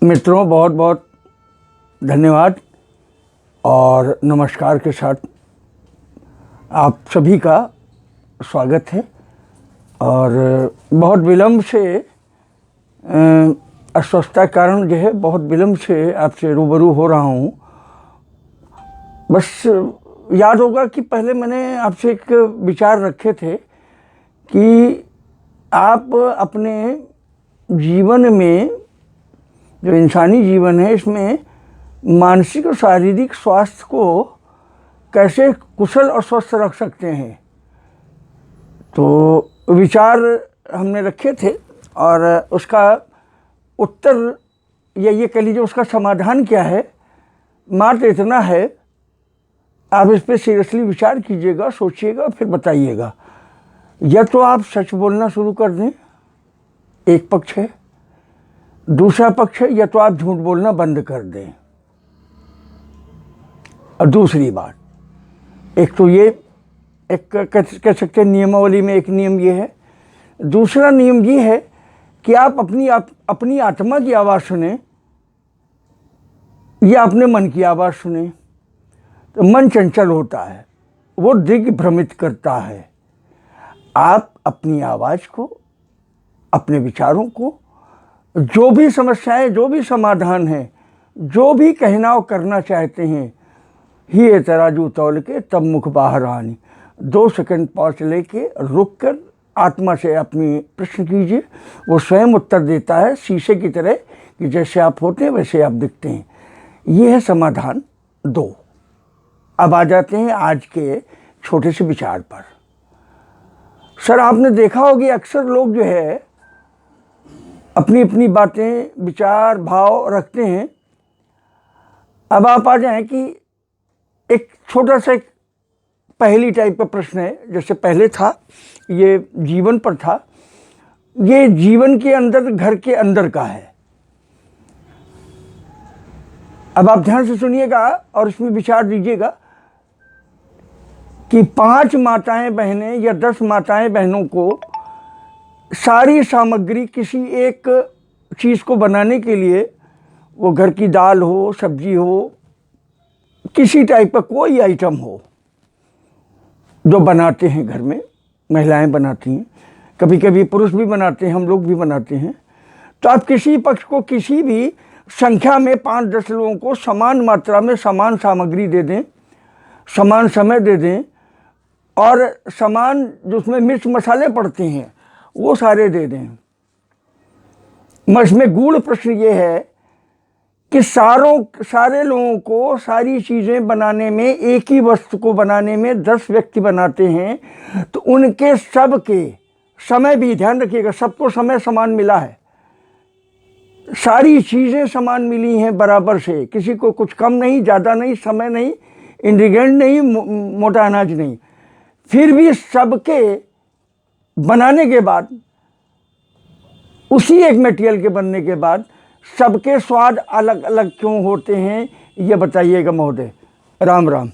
मित्रों, बहुत बहुत धन्यवाद और नमस्कार के साथ आप सभी का स्वागत है। और बहुत विलम्ब से अस्वस्थता के कारण जो है बहुत विलम्ब से आपसे रूबरू हो रहा हूँ। बस याद होगा कि पहले मैंने आपसे एक विचार रखे थे कि आप अपने जीवन में, जो इंसानी जीवन है, इसमें मानसिक और शारीरिक स्वास्थ्य को कैसे कुशल और स्वस्थ रख सकते हैं। तो विचार हमने रखे थे और उसका उत्तर या ये कह लीजिए उसका समाधान क्या है, मात्र इतना है, आप इस पर सीरियसली विचार कीजिएगा, सोचिएगा, फिर बताइएगा। या तो आप सच बोलना शुरू कर दें, एक पक्ष है। दूसरा पक्ष है, या तो आप झूठ बोलना बंद कर दें। और दूसरी बात, एक तो ये एक कह सकते हैं नियमावली में एक नियम ये है। दूसरा नियम ये है कि आप अपनी आत्मा की आवाज़ सुने या अपने मन की आवाज़ सुने। तो मन चंचल होता है, वो दिग्भ्रमित करता है। आप अपनी आवाज़ को, अपने विचारों को, जो भी समस्याएं, जो भी समाधान है, जो भी कहना और करना चाहते हैं, ही तराजू तौल के तब मुख बाहर आनी। 2 सेकंड पॉज लेके रुक कर आत्मा से अपनी प्रश्न कीजिए। वो स्वयं उत्तर देता है, शीशे की तरह कि जैसे आप होते हैं वैसे आप दिखते हैं। ये है समाधान 2। अब आ जाते हैं आज के छोटे से विचार पर। सर, आपने देखा होगा कि अक्सर लोग जो है अपनी अपनी बातें, विचार, भाव रखते हैं। अब आप आ जाएं कि एक छोटा सा एक पहेली टाइप का प्रश्न है, जैसे पहले था ये जीवन पर था, ये जीवन के अंदर, घर के अंदर का है। अब आप ध्यान से सुनिएगा और इसमें विचार दीजिएगा कि 5 माताएं बहनें या 10 माताएं बहनों को सारी सामग्री किसी एक चीज़ को बनाने के लिए, वो घर की दाल हो, सब्जी हो, किसी टाइप का कोई आइटम हो जो बनाते हैं घर में, महिलाएं बनाती हैं, कभी कभी पुरुष भी बनाते हैं, हम लोग भी बनाते हैं। तो आप किसी पक्ष को किसी भी संख्या में 5-10 लोगों को समान मात्रा में समान सामग्री दे दें, समान समय दे दें और समान जो उसमें मिर्च मसाले पड़ते हैं वो सारे दे दें। इसमें गूढ़ प्रश्न ये है कि सारे लोगों को सारी चीज़ें बनाने में, एक ही वस्तु को बनाने में 10 व्यक्ति बनाते हैं, तो उनके सब के समय भी, ध्यान रखिएगा, सबको समय समान मिला है, सारी चीज़ें समान मिली हैं बराबर से, किसी को कुछ कम नहीं, ज़्यादा नहीं, समय नहीं, इंग्रेडिएंट नहीं, मोटा अनाज नहीं। फिर भी सबके बनाने के बाद, उसी एक मटेरियल के बनने के बाद सबके स्वाद अलग अलग क्यों होते हैं, ये बताइएगा महोदय। राम राम।